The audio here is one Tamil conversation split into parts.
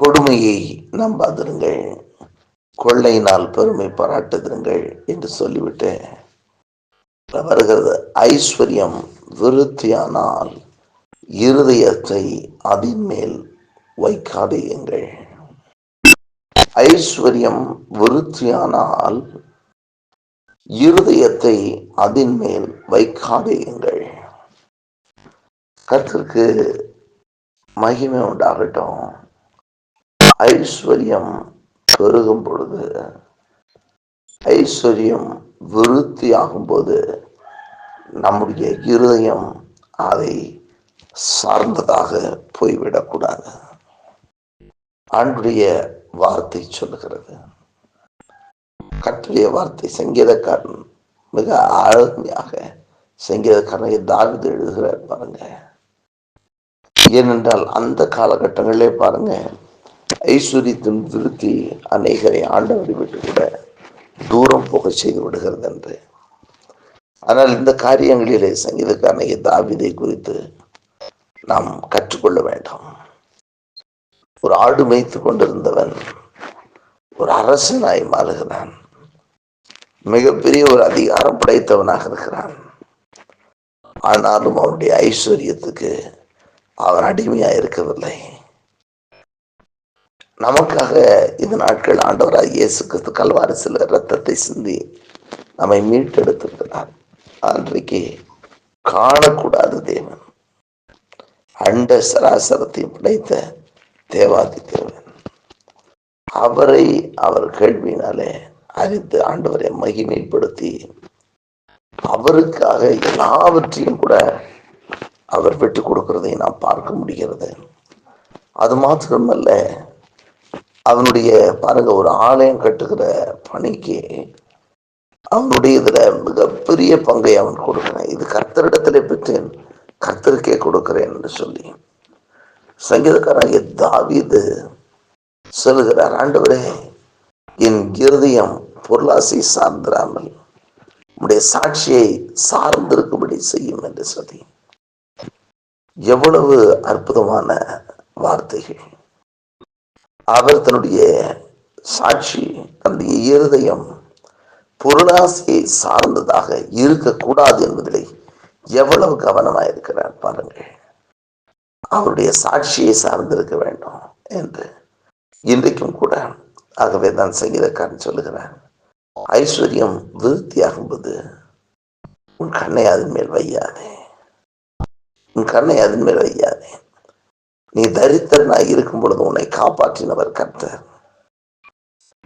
கொடுமையை நம்பாதிருங்கள், கொள்ளையினால் பெருமை பாராட்டுதிருங்கள் என்று சொல்லிவிட்டு வருகிறது. ஐஸ்வர்யம் விருத்தியானால் இருதயத்தை அதின் மேல் வைக்காதேயுங்கள். ஐஸ்வர்யம் விருத்தியானால் இருதயத்தை அதின் மேல் வைக்காதேயுங்கள். கர்த்தருக்கு மகிமை உண்டாகட்டும். ஐஸ்வர்யம் பெருகும் பொழுது, ஐஸ்வர்யம் விருத்தியாகும் போது நம்முடைய இருதயம் அதை சார்ந்ததாக போய்விடக்கூடாது. ஆண்டுடைய வார்த்தை சொல்லுகிறது, கர்த்தருடைய வார்த்தை. சங்கீதக்காரன் மிக அருமையாக சங்கீதக்காரனை தாவீது எழுதுகிறார் பாருங்க. ஏனென்றால் அந்த காலகட்டங்களிலே பாருங்க, ஐஸ்வர்யத்தின் விருத்தி அநேகரை ஆண்டவரை விட்டு கூட தூரம் போக செய்து விடுகிறது என்று. ஆனால் இந்த காரியங்களிலே சங்கீதக்காரனை தாவீதை குறித்து நாம் கற்றுக்கொள்ள வேண்டும். ஒரு ஆடு மேய்த்து கொண்டிருந்தவன் ஒரு அரசனாய் மாறுகிறான். மிகப்பெரிய ஒரு அதிகாரம் படைத்தவனாக இருக்கிறான். ஆனாலும் அவனுடைய ஐஸ்வர்யத்துக்கு அவன் அடிமையா இருக்கவில்லை. நமக்காக இந்த நாட்கள் ஆண்டவராக இயேசு கிறிஸ்து கல்வாரி சிலுவை இரத்தத்தை சிந்தி நம்மை மீட்டெடுத்திருக்கிறார். அன்றைக்கு காணக்கூடாத தேவன், அண்ட சராசரத்தையும் படைத்த தேவாதி தேவன், அவரை அவர் கேள்வியினாலே அறிந்து ஆண்டவரை மகிமைப்படுத்தி அவருக்காக எல்லாவற்றையும் கூட அவர் விட்டு கொடுக்கிறதை நாம் பார்க்க முடிகிறது. அது மாத்திரமல்ல, அவனுடைய பாருங்க, ஒரு ஆலயம் கட்டுகிற பணிக்கு அவனுடைய இதுல மிகப்பெரிய பங்கை அவன் கொடுக்கிறான். இது கர்த்தரிடத்திலே பெற்றேன், கர்த்தருக்கே கொடுக்கிறேன் என்று சொல்லி சங்கீதக்காரன் தாவீது சொல்லுகிறார், ஆண்டவரே என் இருதயம் பொருளாசை சார்ந்திராமல் உடைய சாட்சியை சார்ந்திருக்கும்படி செய்யும் என்று சொல்லி. எவ்வளவு அற்புதமான வார்த்தைகள்! அவர் தன்னுடைய சாட்சி, தன்னுடைய இருதயம் பொருளாசையை சார்ந்ததாக இருக்கக்கூடாது என்பதிலே எவ்வளவு கவனமாயிருக்கிறார் பாருங்கள். அவருடைய சாட்சியை சார்ந்திருக்க வேண்டும் என்று இன்றைக்கும் கூட. ஆகவே தான் சங்கீதக்காரன் சொல்லுகிறான், ஐஸ்வர்யம் விருத்தியாகும்போது உன் கண்ணை அதன் மேல் வையாதே, உன் கண்ணை அதன் மேல் வையாதே. நீ தரித்திரனாய் இருக்கும் பொழுது உன்னை காப்பாற்றினவர் கர்த்தர்.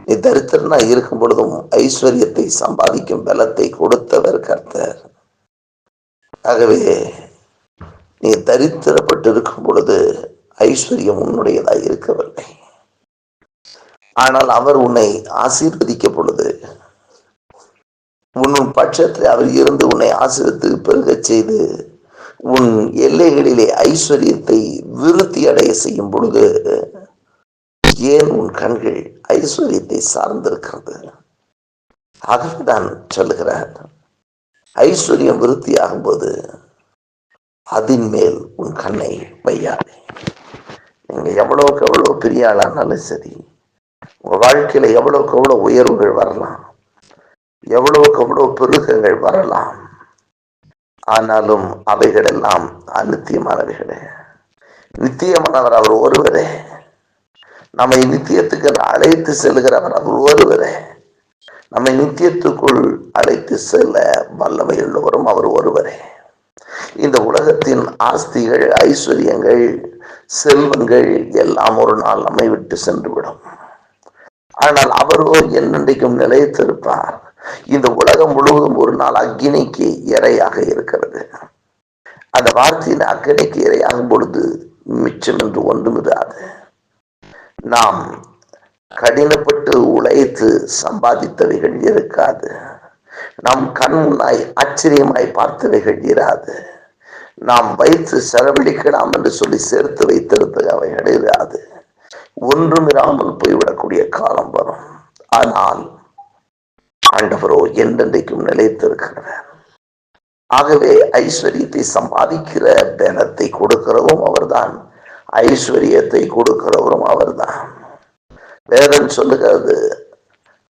நீ தரித்திரனாய் இருக்கும் பொழுதும் ஐஸ்வர்யத்தை சம்பாதிக்கும் பலத்தை கொடுத்தவர் கர்த்தர். ஆகவே நீ தரித்திரப்பட்டு இருக்கும் பொழுது ஐஸ்வர்யம் உன்னுடையதாய் இருக்கவில்லை. ஆனால் அவர் உன்னை ஆசீர்வதிக்க பொழுது, உன் பட்சத்தில் அவர் இருந்து உன்னை ஆசீர்வதித்து பெருக செய்து உன் எல்லைகளிலே ஐஸ்வர்யத்தை விருத்தி அடைய செய்யும் பொழுது, ஏன் உன் கண்கள் ஐஸ்வர்யத்தை சார்ந்திருக்கிறது? ஆகவேதான் சொல்லுகிறார், ஐஸ்வர்யம் விருத்தி ஆகும்போது அதன் மேல் உன் கண்ணை வையாதே. நீங்க எவ்வளவுக்கு எவ்வளவு பெரிய ஆளானாலும் சரி, உங்க வாழ்க்கையில எவ்வளவுக்கு எவ்வளவு உயர்வுகள் வரலாம், எவ்வளவுக்கு எவ்வளவு பெருகங்கள் வரலாம், ஆனாலும் அவைகள் எல்லாம் அநித்தியமானவைகளே. நித்தியமானவர் அவர் ஒருவரே. நம்மை நித்தியத்துக்கு அழைத்து செல்கிறவர் அவர் ஒருவரே. நம்மை நித்தியத்துக்குள் அழைத்து செல்ல வல்லமை உள்ளவரும் அவர் ஒருவரே. இந்த உலகத்தின் ஆஸ்திகள், ஐஸ்வர்யங்கள், செல்வங்கள் எல்லாம் ஒரு நாள் நம்மை விட்டு சென்றுவிடும். ஆனால் அவரோ என்னென்றைக்கும் நிலைத்திருப்பார். இந்த உலகம் முழுவதும் ஒரு நாள் அக்கினிக்கு இரையாக இருக்கிறது. அந்த வார்த்தையின் அக்கினிக்கு இரையாகும் பொழுது மிச்சம் என்று ஒன்றும் இராது. நாம் கடினப்பட்டு உழைத்து சம்பாதித்தவைகள் இருக்காது. நம் கண் முன்னாய் ஆச்சரியமாய் பார்த்தவைகள் இராது. நாம் வைத்து செலவழிக்கலாம் என்று சொல்லி சேர்த்து வைத்திருந்த அவைகள் இராது. ஒன்றும் இராமல் போய்விடக்கூடிய காலம் வரும். ஆனால் ஆண்டவரோ என்றென்றைக்கும் நிலைத்திருக்கிறவர். ஆகவே ஐஸ்வர்யத்தை சம்பாதிக்கிற பலத்தை கொடுக்கிறதும் அவர்தான், ஐஸ்வர்யத்தை கொடுக்கிறவரும் அவர்தான். வேதம் சொல்லுகிறது,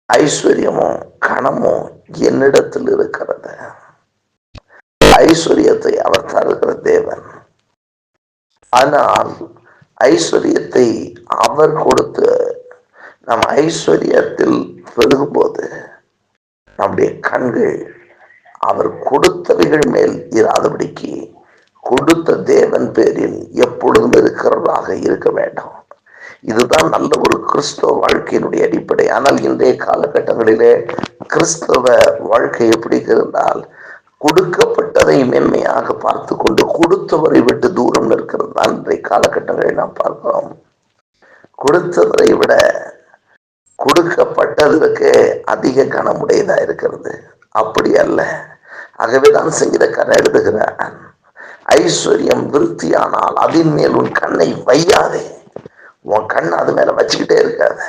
ஐஸ்வர்யமும் கணமும் என்னிடத்தில் இருக்கிறது. ஐஸ்வர்யத்தை அவர் தருகிற தேவன். ஆனால் ஐஸ்வர்யத்தை அவர் கொடுத்து நம் ஐஸ்வர்யத்தில் பெருகும்போது நம்முடைய கண்கள் அவர் கொடுத்தவைகள் மேல் இராதபடிக்கு கொடுத்த தேவன் பேரில் எப்பொழுதும் இருக்கிறவராக இருக்க வேண்டும். இதுதான் நல்ல ஒரு கிறிஸ்தவ வாழ்க்கையினுடைய அடிப்படை. ஆனால் இன்றைய காலகட்டங்களிலே கிறிஸ்தவ வாழ்க்கை எப்படி இருந்தால், கொடுக்கப்பட்டதை மென்மையாக பார்த்து கொண்டு கொடுத்தவரை விட்டு தூரம் நிற்கிறது தான் இன்றைய காலகட்டங்களில் நாம் பார்க்கிறோம். கொடுத்தவரை விட கொடுக்கப்பட்டதற்கு அதிக கனமுடையதா இருக்கிறது. அப்படி அல்ல. ஆகவேதான் சங்கீதக்காரன் எழுதுகிறான், ஐஸ்வர்யம் விருத்தியானால் அதன் மேல் உன் கண்ணை வையாதே. உன் கண் அது மேல வச்சுக்கிட்டே இருக்காது.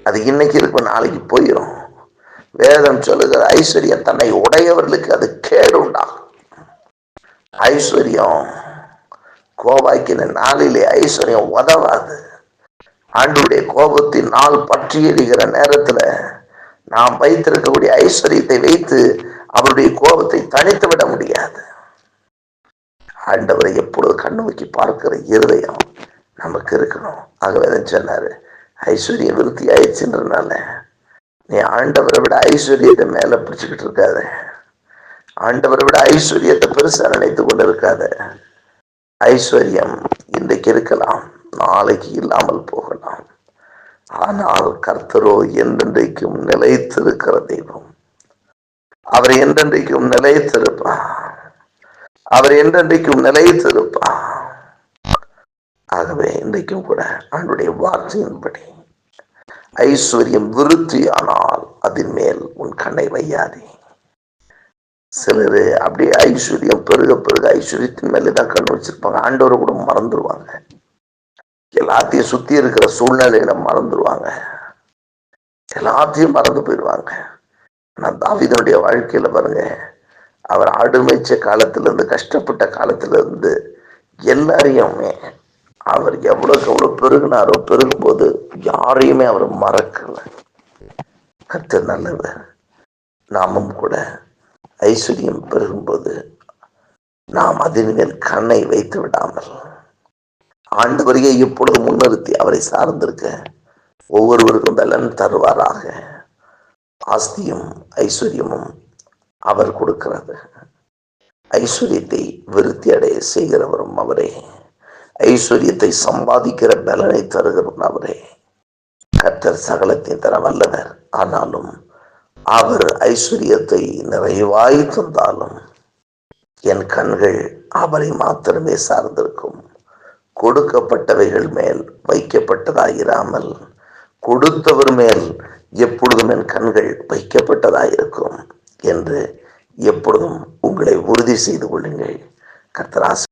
அது இன்னைக்கு இருக்கும், நாளைக்கு போயிடும். வேதம் சொல்லுகிற ஐஸ்வர்யம் தன்னை உடையவர்களுக்கு அது கேடு உண்டாகும். ஐஸ்வர்யம் கோபாக்கின நாளிலே ஐஸ்வர்யம் உதவாது. ஆண்டுடைய கோபத்தின் நாள் பற்றி எரிகிற நேரத்துல நாம் வைத்திருக்கக்கூடிய ஐஸ்வர்யத்தை வைத்து அவருடைய கோபத்தை தணித்து விட முடியாது. ஆண்டவரை எப்பொழுது கண்ணு நோக்கி பார்க்கிற இருதயம் நமக்கு இருக்கணும். ஆகவே சொன்னாரு, ஐஸ்வர்யம் விருத்தி ஆயிடுச்சுன்றனால நீ ஆண்டவரை விட ஐஸ்வர்யத்தை மேல பிடிச்சுக்கிட்டு இருக்காத. ஆண்டவரை விட ஐஸ்வர்யத்தை பெருசா நினைத்து கொண்டு இருக்காத. ஐஸ்வர்யம் இன்றைக்கு இருக்கலாம், நாளைக்கு இல்லாமல் போகலாம். ஆனால் கர்த்தரோ என்றென்றைக்கும் நிலைத்திருக்கிற தெய்வம். அவர் என்றென்றைக்கும் நிலைத்திருப்பார். அவர் என்றென்றைக்கும் நிலைத்திருப்பார். ஆகவே இன்றைக்கும் கூட ஆண்டுடைய வார்த்தையின்படி ஐஸ்வர்யம் விருத்தியானால் அதன் மேல் உன் கண்ணை வையாதே. சிலர் அப்படியே ஐஸ்வர்யம் பெருக பெருக ஐஸ்வர்யத்தின் மேலேதான் கண் வச்சிருப்பாங்க. ஆண்டவரை கூட மறந்துடுவாங்க. எல்லாத்தையும் சுத்தி இருக்கிற சூழ்நிலைகளை மறந்துடுவாங்க. எல்லாத்தையும் மறந்து போயிடுவாங்க. நான் தாவீதுடைய வாழ்க்கையில பாருங்க, அவர் ஆடு மேய்ச்ச காலத்திலிருந்து, கஷ்டப்பட்ட காலத்திலிருந்து எல்லாரையுமே அவர் எவ்வளவுக்கு எவ்வளவு பெருகினாரோ, பெருகும்போது யாரையுமே அவர் மறக்கல. கர்த்தர் நல்லவர். நாமும் கூட ஐஸ்வர்யம் பெருகும்போது நாம் அதன் மேல் கண்ணை வைத்து விடாமல் ஆண்டவரையே இப்பொழுது முன்னிறுத்தி அவரை சார்ந்திருக்க ஒவ்வொருவருக்கும் பலன் தருவாராக. ஆஸ்தியும் ஐஸ்வர்யமும் அவர் கொடுக்கிறது. ஐஸ்வர்யத்தை விருத்தி அடைய செய்கிறவரும் அவரே. ஐஸ்வர்யத்தை சம்பாதிக்கிற பலனை தருகிறவரும் அவரே. கர்த்தர் சகலத்தை தர வல்லவர். ஆனாலும் அவர் ஐஸ்வர்யத்தை நிறைவாய் தந்தாலும் என் கண்கள் அவரை மாத்திரமே சார்ந்திருக்கும். கொடுக்கப்பட்டவைகள் மேல் வைக்கப்பட்டதாயிராமல் கொடுத்தவர் மேல் எப்பொழுதும் என் கண்கள் வைக்கப்பட்டதாயிருக்கும் என்று எப்பொழுதும் உங்களை உறுதி செய்து கொள்ளுங்கள். கர்த்தர்